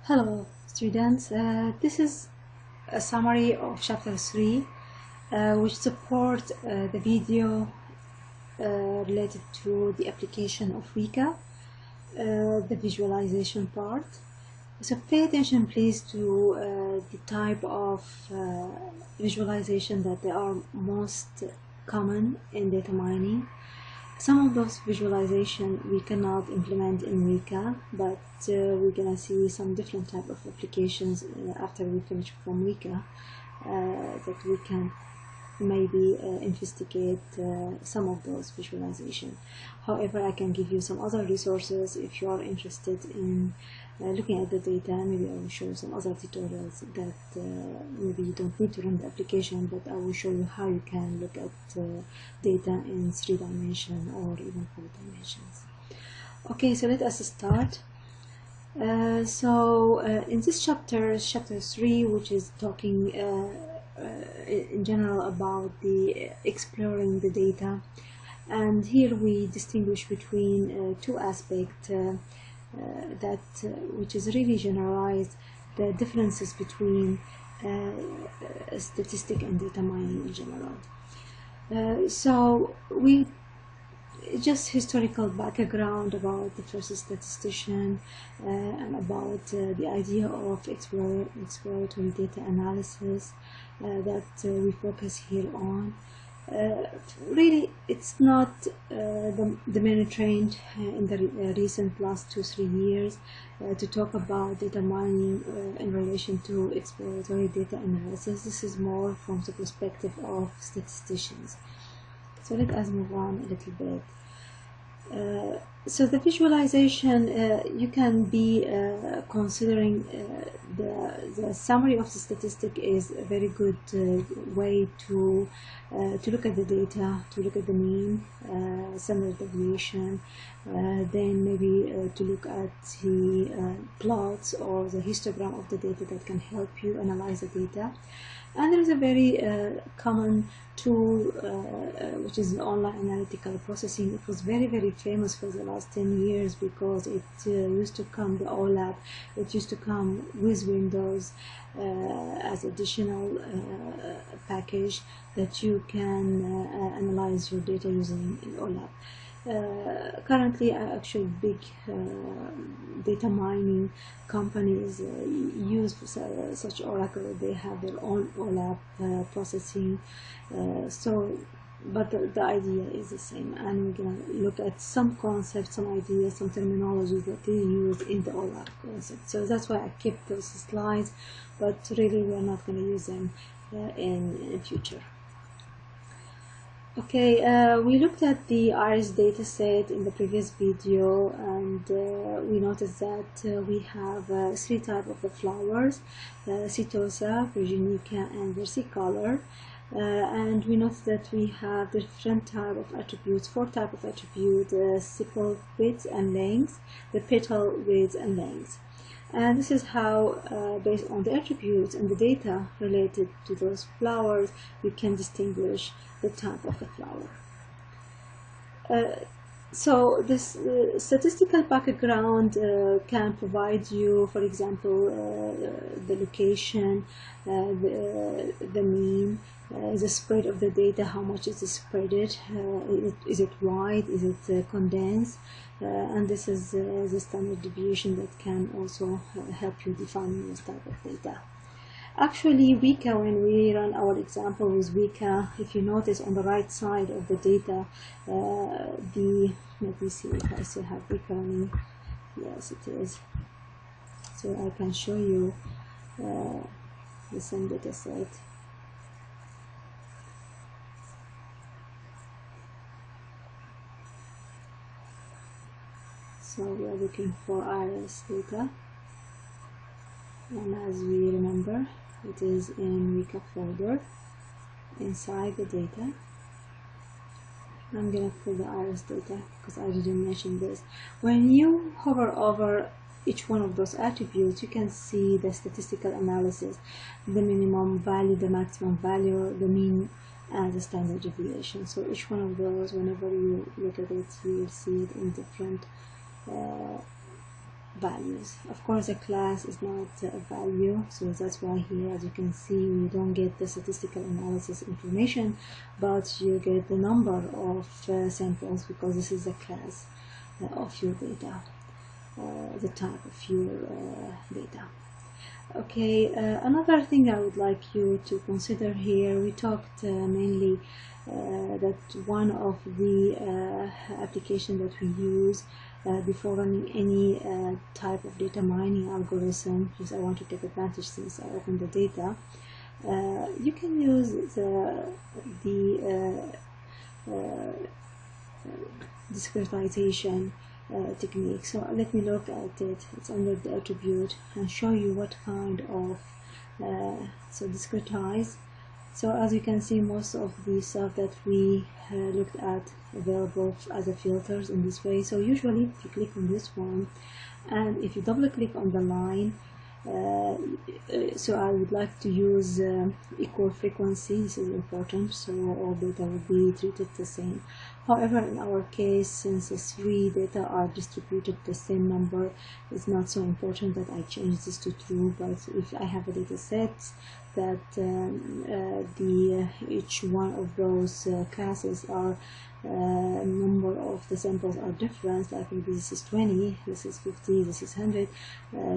Hello, students. This is a summary of Chapter 3, which supports the video related to the application of Weka, the visualization part. So pay attention please to the type of visualization that they are most common in data mining. Some of those visualization we cannot implement in Weka, but we're gonna see some different type of applications after we finish from Weka that we can maybe investigate some of those visualization. However, I can give you some other resources if you are interested in looking at the data. Maybe I will show you some other tutorials that maybe you don't need to run the application, but I will show you how you can look at data in 3 dimensions or even 4 dimensions. Okay, so let us start. In this chapter 3, which is talking in general about the exploring the data, and here we distinguish between two aspects which is really generalized, the differences between statistic and data mining in general. So we just historical background about the first statistician and about the idea of exploratory data analysis that we focus here on. Really, it's not the main trend in the recent last 2-3 years to talk about data mining in relation to exploratory data analysis. This is more from the perspective of statisticians. So let us move on a little bit. So the visualization, you can be considering the summary of the statistic is a very good way to look at the data, to look at the mean, standard deviation, then maybe to look at the plots or the histogram of the data that can help you analyze the data. And there is a very common tool which is online analytical processing. It was very famous for the last 10 years because it used to come, the OLAP, it used to come with Windows as additional package that you can analyze your data using OLAP. Currently, actually big data mining companies use such Oracle. They have their own OLAP processing. But the idea is the same, and we're going to look at some concepts, some ideas, some terminologies that they use in the OLAP concept. So that's why I kept those slides, but really we're not going to use them in future. Okay, we looked at the IRIS dataset in the previous video, and we noticed that we have 3 types of the flowers, Setosa, Virginica, and versicolor. And we noticed that we have different types of attributes, 4 types of attributes, sepal width and length, the petal width and length. And this is how, based on the attributes and the data related to those flowers, we can distinguish the type of the flower. So this statistical background can provide you, for example, the location, the mean, the spread of the data, how much is it spreaded, is it wide, is it condensed, and this is the standard deviation that can also help you define this type of data. Actually, Weka, when we run our example with Weka, if you notice on the right side of the data, let me see if I still have Weka running. Yes, it is. So I can show you the same data set. So we are looking for IRIS data, and as we remember, it is in Weka folder inside the data. I'm gonna pull the IRIS data because I didn't mention this. When you hover over each one of those attributes, you can see the statistical analysis, the minimum value, the maximum value, the mean, and the standard deviation. So each one of those, whenever you look at it, you will see it in different values. Of course, a class is not a value, so that's why here, as you can see, you don't get the statistical analysis information, but you get the number of samples, because this is a class of your data, the type of your data. Okay, another thing I would like you to consider here, we talked mainly that one of the applications that we use before running any type of data mining algorithm, because I want to take advantage since I opened the data, you can use the discretization technique. So let me look at it. It's under the attribute and show you what kind of so discretize. So as you can see, most of the stuff that we looked at available as a filters in this way. So usually if you click on this one and if you double click on the line, so I would like to use equal frequency. This is important, so all data will be treated the same. However, in our case, since the three data are distributed the same number, it's not so important that I change this to true. But if I have a data set that each one of those classes are number of the samples are different, like maybe this is 20, this is 50, this is 100,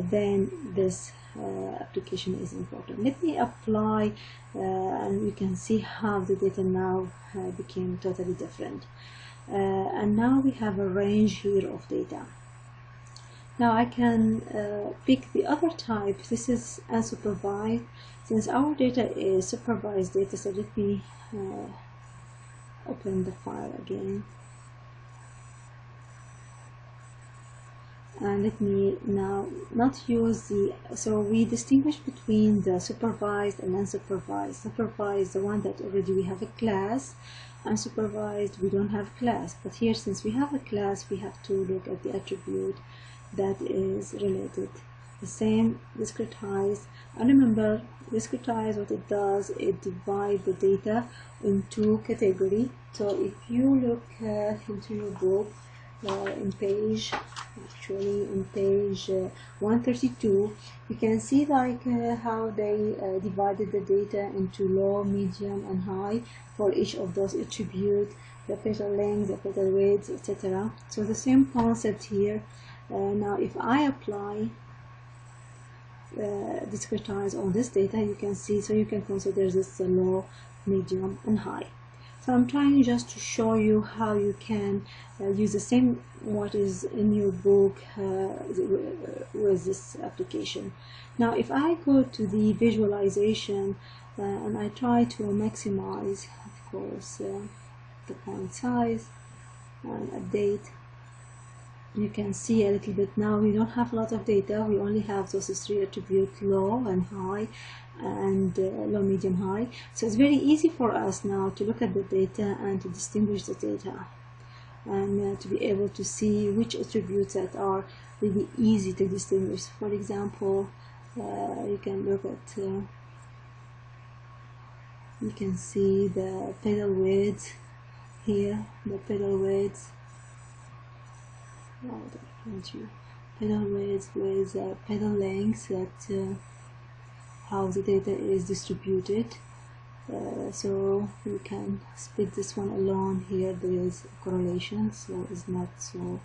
then this application is important. Let me apply and you can see how the data now became totally different. And now we have a range here of data. Now I can pick the other type. This is unsupervised. Since our data is supervised data, so let me open the file again. And let me now not use the, so we distinguish between the supervised and unsupervised. Supervised, the one that already we have a class. Unsupervised, we don't have class. But here, since we have a class, we have to look at the attribute that is related. The same discretize. And remember, discretize, what it does, it divides the data into category. So if you look into your book, in page 132, you can see like how they divided the data into low, medium, and high for each of those attributes, the petal length, the petal width, etc. So the same concept here. Now if I apply discretize on this data, you can see, so you can consider this low, medium, and high. So I'm trying just to show you how you can use the same what is in your book with this application. Now if I go to the visualization and I try to maximize, of course, the font size and update, you can see a little bit now we don't have a lot of data. We only have those three attributes, low and high, and low, medium, high. So it's very easy for us now to look at the data and to distinguish the data, and to be able to see which attributes that are really easy to distinguish. For example, you can look at you can see the petal width here, the petal width. Petal width with petal length, that how the data is distributed. So you can split this one alone. Here there is a correlation, so it's not so.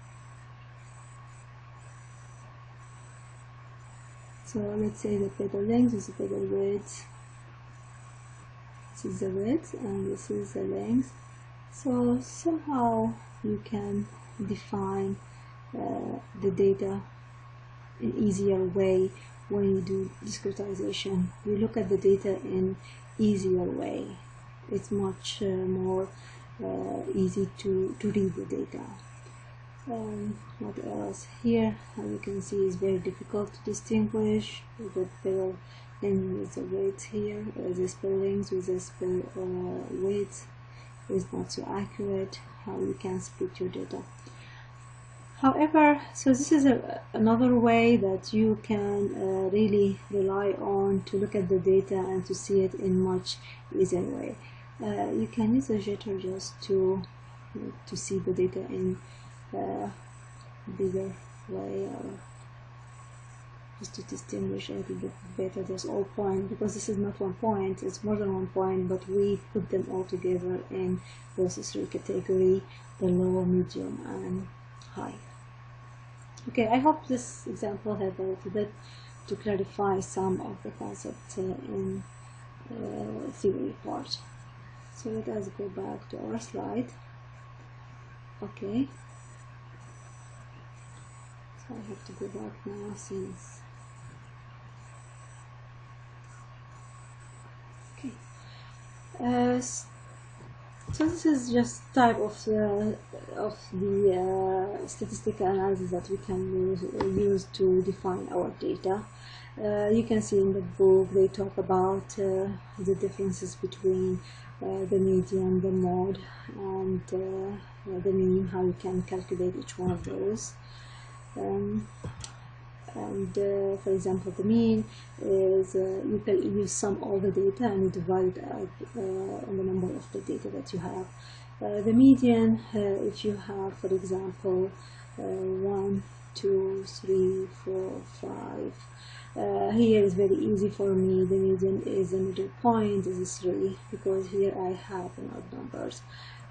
So let's say the petal length is the petal width. This is the width and this is the length. So somehow you can define the data in easier way when you do discretization. You look at the data in easier way. It's much more easy to read the data. What else? Here, as you can see, is very difficult to distinguish the petal length with the width here. The spellings with the width is not so accurate. How you can split your data. However, so this is another way that you can really rely on to look at the data and to see it in much easier way. You can use a jitter just to see the data in bigger way. Or just to distinguish a little bit better those all points, because this is not one point, it's more than one point, but we put them all together in those three categories: the low, medium, and high. Okay, I hope this example helped a little bit to clarify some of the concepts in theory part. So let us go back to our slide. Okay, so I have to go back now since okay. So this is just type of the statistical analysis that we can use to define our data. You can see in the book they talk about the differences between the median, the mode, and the mean, how you can calculate each one of those. For example, the mean is you can use sum all the data and you divide it out on the number of the data that you have. The median, if you have, for example, 1, 2, 3, 4, 5. Here is very easy for me. The median is the middle point, is 3, because here I have odd numbers.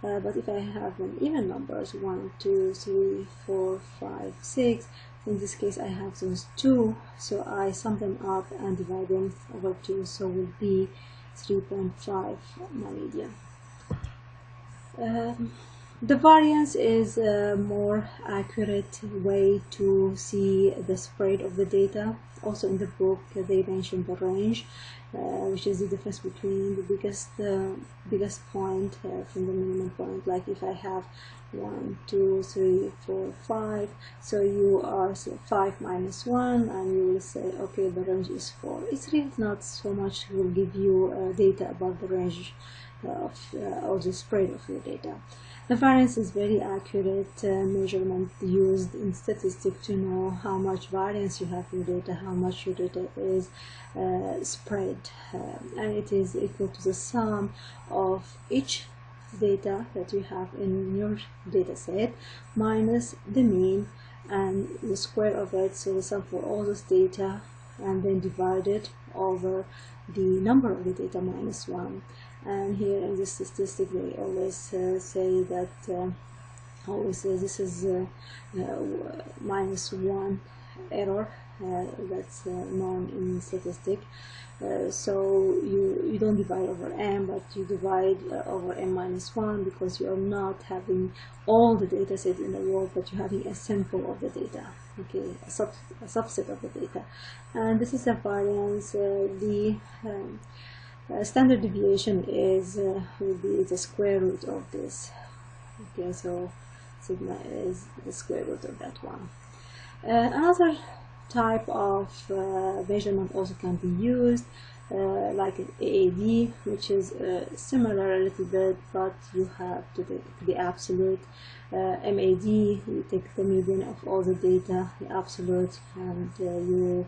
But if I have an even numbers, 1, 2, 3, 4, 5, 6, in this case I have those 2, so I sum them up and divide them over 2, so will be 3.5 my median. The variance is a more accurate way to see the spread of the data. Also in the book they mention the range, which is the difference between the biggest point from the minimum point. Like if I have 1, 2, 3, 4, 5, so you are 5 minus 1, and you will say, okay, the range is 4. It's really not so much will give you data about the range or the spread of your data. The variance is very accurate measurement used in statistics to know how much variance you have in data, how much your data is spread, and it is equal to the sum of each data that you have in your data set minus the mean and the square of it, so the sum for all those data, and then divided over the number of the data minus 1. And here in this statistic they always say that this is minus 1 error that's known in statistics. So you don't divide over m, but you divide over m minus 1, because you are not having all the data set in the world, but you're having a sample of the data, okay, a subset of the data. And this is a variance. Standard deviation is will be the square root of this. Okay, so sigma is the square root of that one. Another type of measurement also can be used, like an AAD, which is similar a little bit, but you have to take the absolute. MAD, you take the median of all the data, the absolute, and you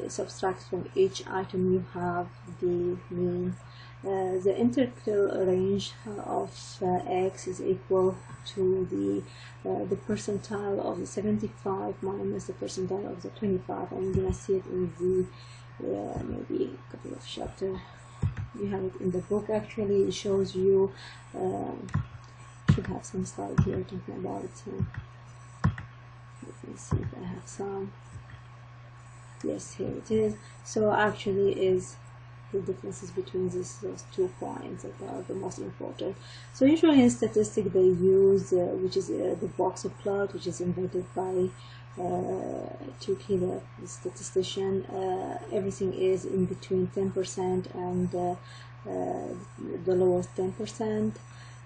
subtract from each item you have the mean. The integral range of x is equal to the percentile of the 75 minus the percentile of the 25. I'm gonna see it in the maybe a couple of chapters. You have it in the book. Actually, it shows you. Should have some slide here talking about it. Let me see if I have some. Yes, here it is. So actually is the differences between those 2 points that are the most important. So usually in statistics they use which is the Boxer plot, which is invented by Tukey, the statistician. Everything is in between 10% and the lowest 10%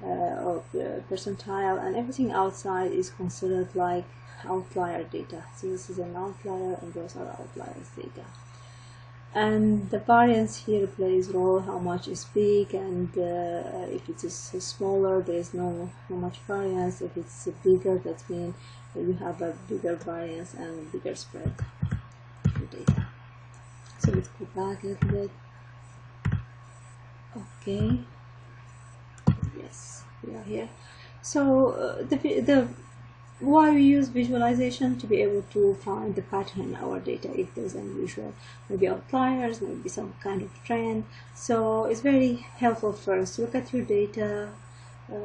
of percentile, and everything outside is considered like outlier data. So this is an outlier and those are outliers data. And the variance here plays role, how much is big, and if it is smaller there is no much variance. If it's bigger, that means you have a bigger variance and bigger spread of data. So let's go back a little bit. Okay, yes, we are here. So the why we use visualization? To be able to find the pattern in our data, if there's unusual, maybe outliers, maybe some kind of trend. So it's very helpful for us to look at your data,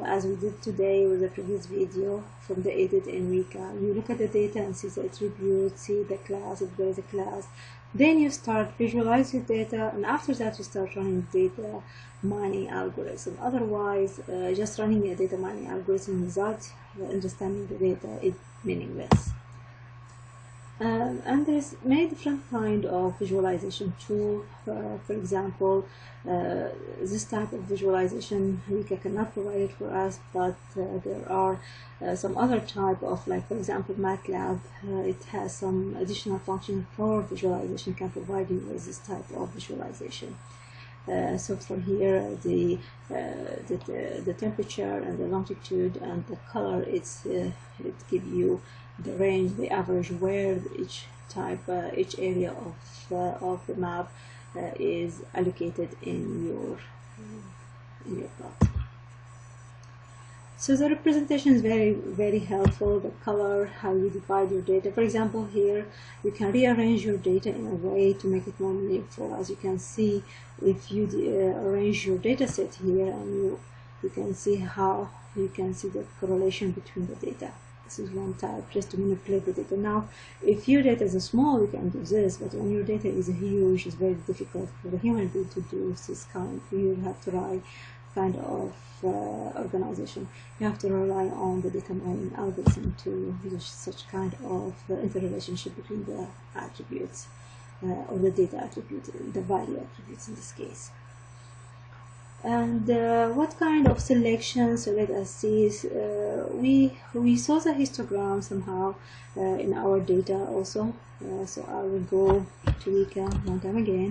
as we did today with the previous video from the edit in Weka. You look at the data and see the attributes, see the class, if there is a class. Then you start visualize your data, and after that you start running data mining algorithm. Otherwise, just running a data mining algorithm without understanding the data is meaningless. And there's many different kind of visualization tool. For example, this type of visualization Weka cannot provide it for us, but there are some other type of, like for example MATLAB. It has some additional function for visualization, can provide you with this type of visualization. So for here, the temperature and the longitude and the color, it gives you the range, the average, where each type, each area of the map is allocated in your plot. So the representation is very helpful. The color, how you divide your data. For example, here you can rearrange your data in a way to make it more meaningful. As you can see, if you arrange your data set here, and you can see how you can see the correlation between the data. This is one type, just to manipulate the data. Now, if your data is small, you can do this, but when your data is huge, it's very difficult for the human being to do this kind. You have to write kind of organization. You have to rely on the data mining algorithm to use such kind of interrelationship between the attributes, or the data attribute, the value attributes in this case. And what kind of selection? So let us see. We saw the histogram somehow in our data also. So I will go to Weka one time again,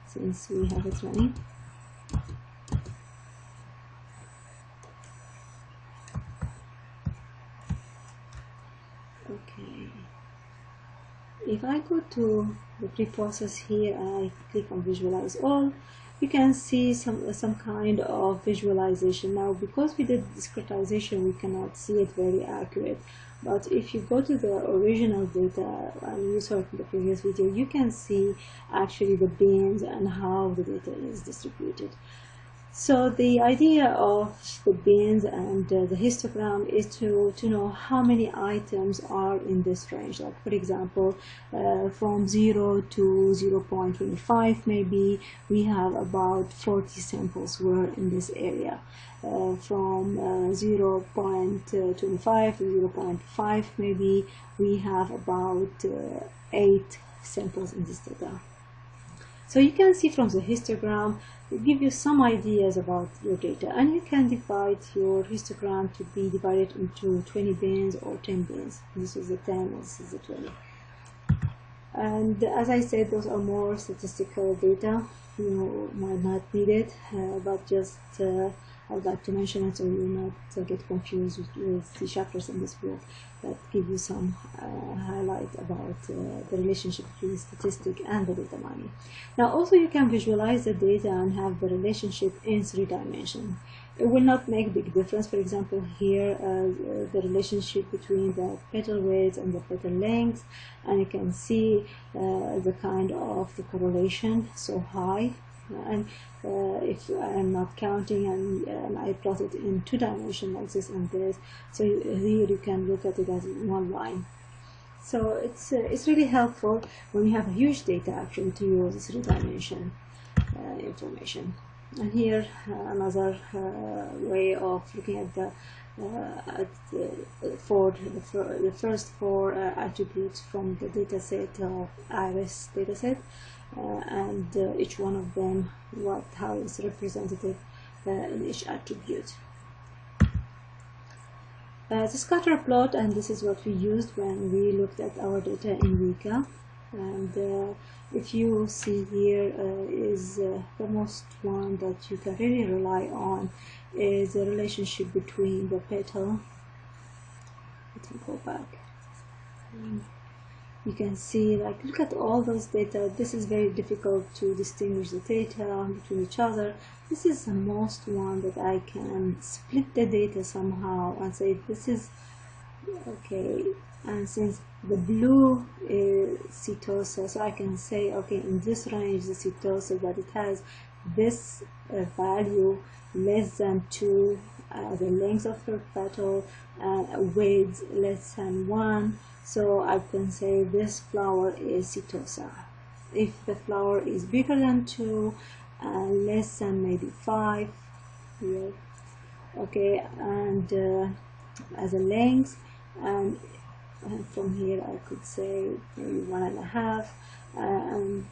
since we have it running. Okay. If I go to the pre-process here, I click on visualize all. You can see some kind of visualization. Now, because we did discretization, we cannot see it very accurate. But if you go to the original data, and you saw it in the previous video, you can see actually the bins and how the data is distributed. So the idea of the bins and the histogram is to know how many items are in this range. Like for example, from 0 to 0.25 maybe, we have about 40 samples were in this area. From 0.25 to 0.5 maybe, we have about 8 samples in this data. So you can see from the histogram, it gives you some ideas about your data, and you can divide your histogram to be divided into 20 bins or 10 bins. This is the 10, this is the 20. And as I said, those are more statistical data. You might not need it, but just I would like to mention it so you will not get confused with the chapters in this book that give you some highlight about the relationship between statistic and the data mining. Now also you can visualize the data and have the relationship in 3 dimensions. It will not make a big difference. For example, here the relationship between the petal width and the petal length, and you can see the kind of the correlation so high. And if I am not counting and I plot it in 2 dimensions like this and this, so here you can look at it as one line. So it's really helpful when you have a huge data actually to use 3 dimension information. And here another way of looking at the first 4 attributes from the dataset of IRIS dataset, and each one of them how is represented in each attribute. The scatter plot, and this is what we used when we looked at our data in Weka. And if you see here is the most one that you can really rely on is the relationship between the petal. Let me go back. You can see, like, look at all those data. This is very difficult to distinguish the data between each other. This is the most one that I can split the data somehow and say this is Okay, and since the blue is setosa, so I can say, okay, in this range the setosa that it has this value less than 2, the length of her petal, width less than 1, so I can say this flower is setosa. If the flower is bigger than 2, less than maybe 5 here, okay, and as a length, and from here I could say maybe 1.5, and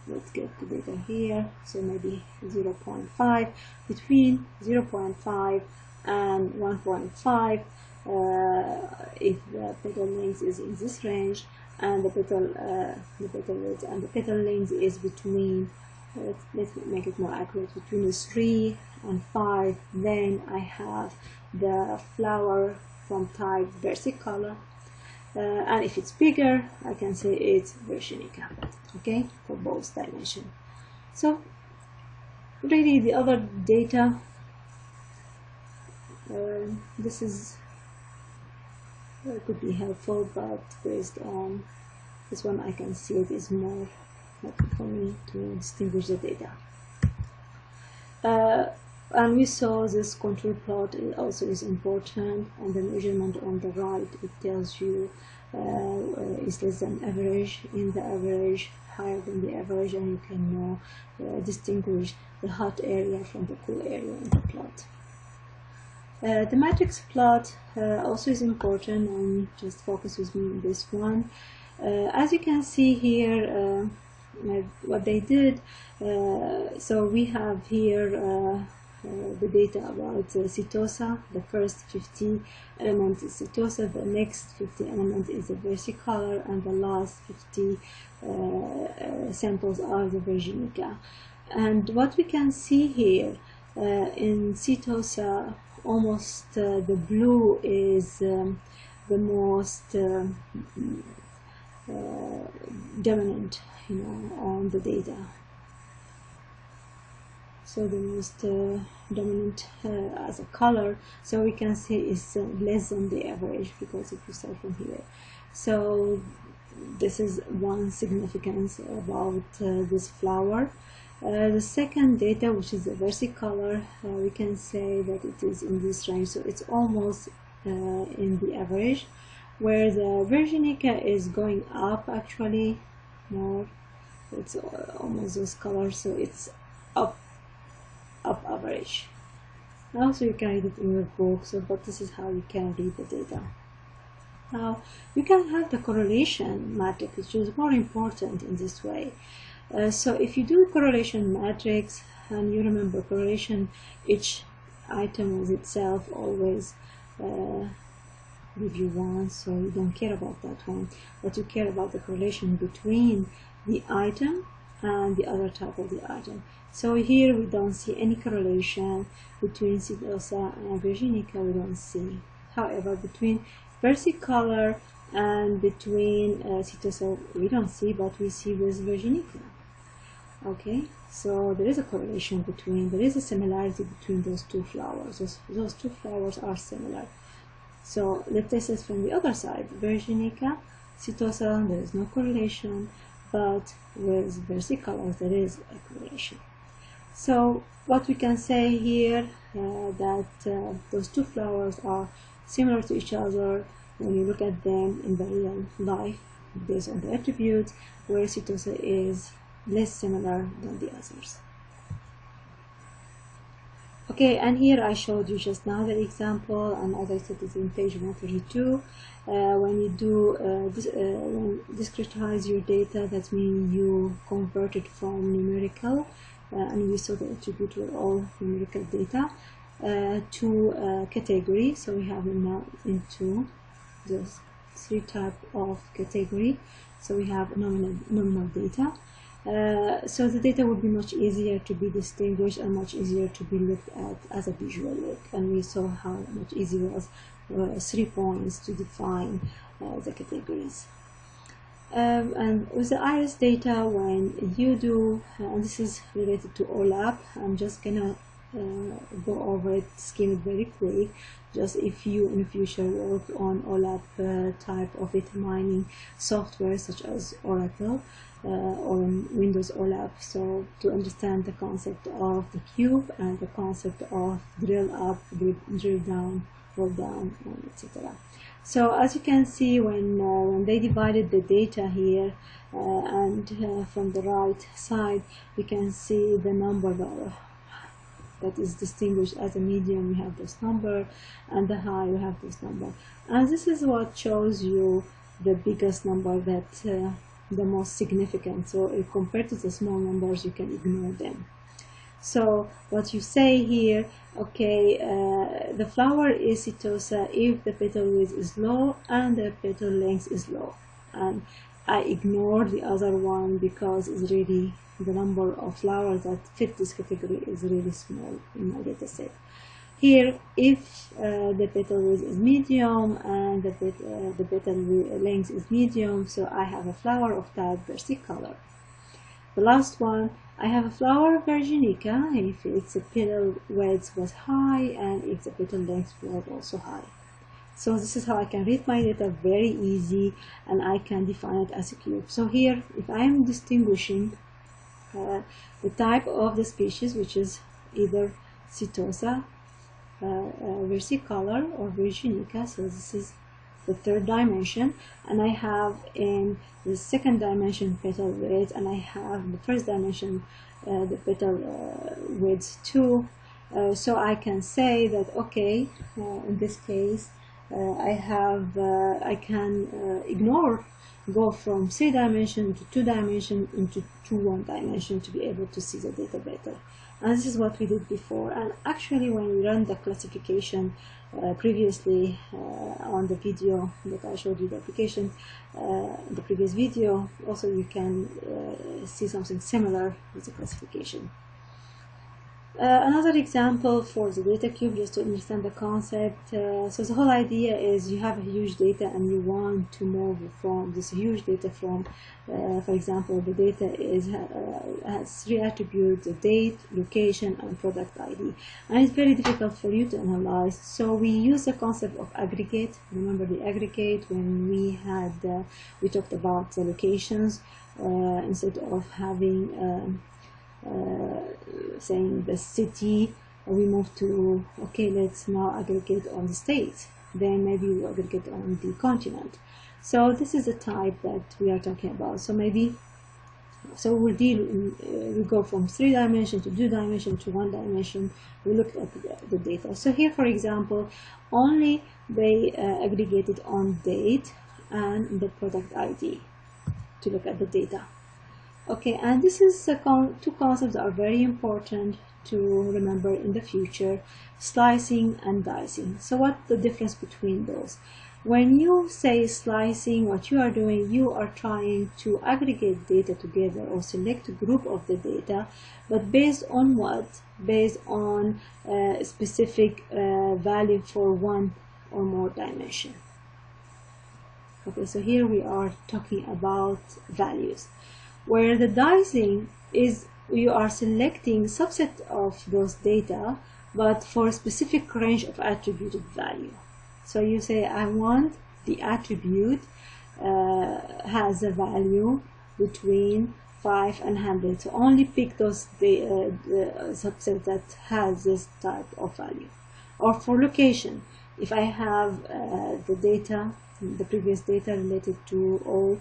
let's get the data here, so maybe 0.5, between 0.5 and 1.5, if the petal length is in this range, and the petal width and the petal length is between, let's make it more accurate, between 3 and 5, then I have the flower from type versicolor, and if it's bigger I can say it's virginica, okay, for both dimension. So really the other data, this is could be helpful, but based on this one I can see it is more helpful for me to distinguish the data. And we saw this contour plot also is important, and the measurement on the right, it tells you is less than average, in the average, higher than the average, and you can distinguish the hot area from the cool area in the plot. The matrix plot also is important, and just focus with me on this one. As you can see here, what they did, so we have here the data about setosa. The first 50 elements is setosa, the next 50 elements is the versicolor, and the last 50 samples are the virginica. And what we can see here in setosa, almost the blue is the most dominant, on the data. So the most dominant as a color, so we can say is less than the average, because if you start from here, so this is one significance about this flower. The second data, which is the versicolor, we can say that it is in this range, so it's almost in the average, where the virginica is going up actually more, it's almost this color, so it's up average. Also you can read it in your book, so but this is how you can read the data. Now you can have the correlation matrix, which is more important in this way. So if you do correlation matrix, and you remember correlation, each item with itself always give you 1, so you don't care about that one, but you care about the correlation between the item and the other type of the item. So here we don't see any correlation between setosa and virginica, we don't see. However, between versicolor and between setosa we don't see, but we see with virginica. Okay, so there is a correlation between, there is a similarity between those two flowers. Those two flowers are similar. So let's test it from the other side. Virginica, setosa, there is no correlation, but with versicolor there is a correlation. So what we can say here, that those two flowers are similar to each other when you look at them in the real life based on the attributes, where setosa is less similar than the others. Okay, and here I showed you just now the example, and as I said, it's in page 132. When you do discretize your data, that means you convert it from numerical, and we saw the attribute were all numerical data, to category. So we have them now into those 3 types of category. So we have nominal data. So the data would be much easier to be distinguished and much easier to be looked at as a visual look, and we saw how much easier it was 3 points to define the categories. And with the iris data, when you do, and this is related to OLAP, I'm just gonna go over it, skim it very quick. Just if you in the future work on OLAP type of data mining software such as Oracle or Windows OLAP, so to understand the concept of the cube and the concept of drill up, drill down, roll down, etc. So as you can see, when they divided the data here, and from the right side, we can see the number that is distinguished as a medium. We have this number, and the high we have this number, and this is what shows you the biggest number, that the most significant. So if compared to the small numbers, you can ignore them. So what you say here, okay, the flower is setosa if the petal width is low and the petal length is low, and I ignore the other one because it's really the number of flowers that fit this category is really small in my data set. Here, if the petal width is medium and the petal length is medium, so I have a flower of type versicolor. The last one, I have a flower virginica if its petal width was high and if the petal length was also high. So this is how I can read my data very easy, and I can define it as a cube. So here, if I am distinguishing the type of the species, which is either setosa, versicolor, or virginica, so this is the third dimension, and I have in the second dimension petal width, and I have the first dimension the petal width too. So I can say that, okay, in this case I can ignore, go from 3 dimension to 2 dimension into 1 dimension to be able to see the data better. And this is what we did before. And actually, when we run the classification previously on the video that I showed you the application, the previous video, also you can see something similar with the classification. Another example for the data cube, just to understand the concept. So the whole idea is you have a huge data and you want to move from this huge data from, for example, the data has 3 attributes: the date, location, and product ID. And it's very difficult for you to analyze. So we use the concept of aggregate. Remember the aggregate when we talked about the locations instead of having saying the city, we move to, okay, let's now aggregate on the state, then maybe we aggregate on the continent. So this is the type that we are talking about. So maybe, so we go from 3 dimension to 2 dimension to 1 dimension. We look at the data. So here, for example, only they aggregated on date and the product ID to look at the data. Okay, and this is two concepts that are very important to remember in the future: slicing and dicing. So what's the difference between those? When you say slicing, what you are doing, you are trying to aggregate data together or select a group of the data, but based on what? Based on a specific value for 1 or more dimension. Okay, so here we are talking about values. Where the dicing is, you are selecting subset of those data, but for a specific range of attributed value. So you say, I want the attribute has a value between 5 and 100. So only pick those the subset that has this type of value. Or for location, if I have the data, the previous data related to all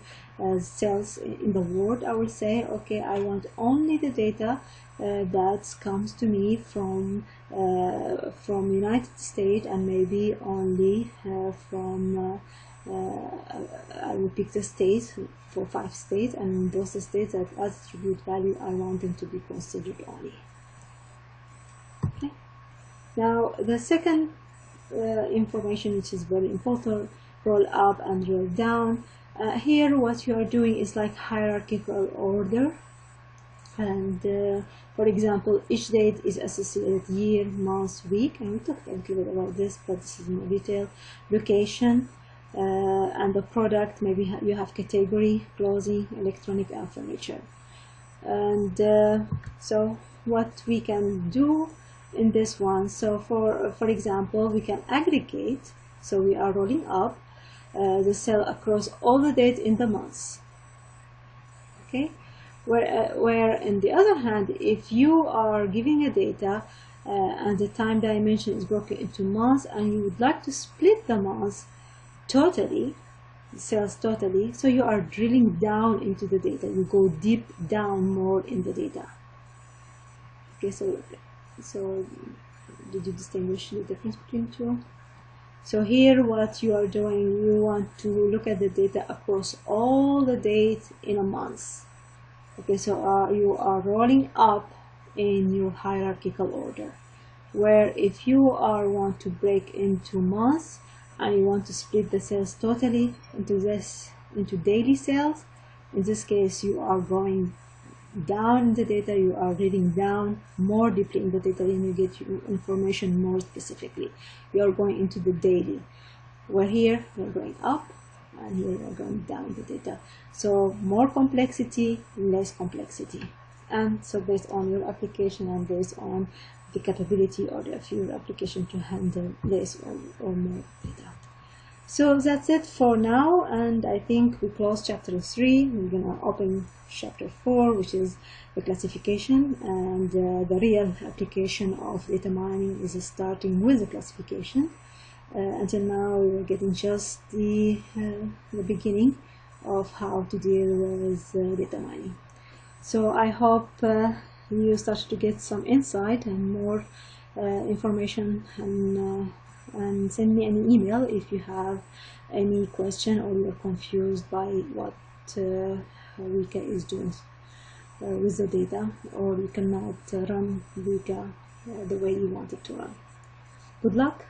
cells in the world, I will say, okay, I want only the data that comes to me from United States, and maybe only from I will pick the states for 5 states, and those states that attribute value, I want them to be considered only. Okay. Now the second information, which is very important: roll up and roll down. Here what you are doing is like hierarchical order, and for example, each date is associated year, month, week, and we talked a little bit about this, but this is more detail. Location, and the product, maybe you have category, clothing, electronic, and furniture. And so what we can do in this one. So for example, we can aggregate, so we are rolling up the cell across all the dates in the months. Okay, where in the other hand, if you are giving a data and the time dimension is broken into months, and you would like to split the months totally, cells totally, so you are drilling down into the data, you go deep down more in the data. Okay, so did you distinguish the difference between two? So here what you are doing, you want to look at the data across all the dates in a month. Okay, so you are rolling up in your hierarchical order, where if you want to break into months and you want to split the cells totally into daily cells, in this case you are going down in the data, you are reading down more deeply in the data, and you get your information more specifically. You are going into the daily, where here you're going up and here you're going down the data. So more complexity, less complexity. And so based on your application and based on the capability or of your application to handle less or more data. So that's it for now, and I think we close chapter 3. We're gonna open chapter 4, which is the classification, and the real application of data mining is starting with the classification. Until now, we were getting just the beginning of how to deal with data mining. So I hope you started to get some insight and more information, and send me an email if you have any question or you're confused by what Weka is doing with the data, or you cannot run Weka the way you want it to run. Good luck.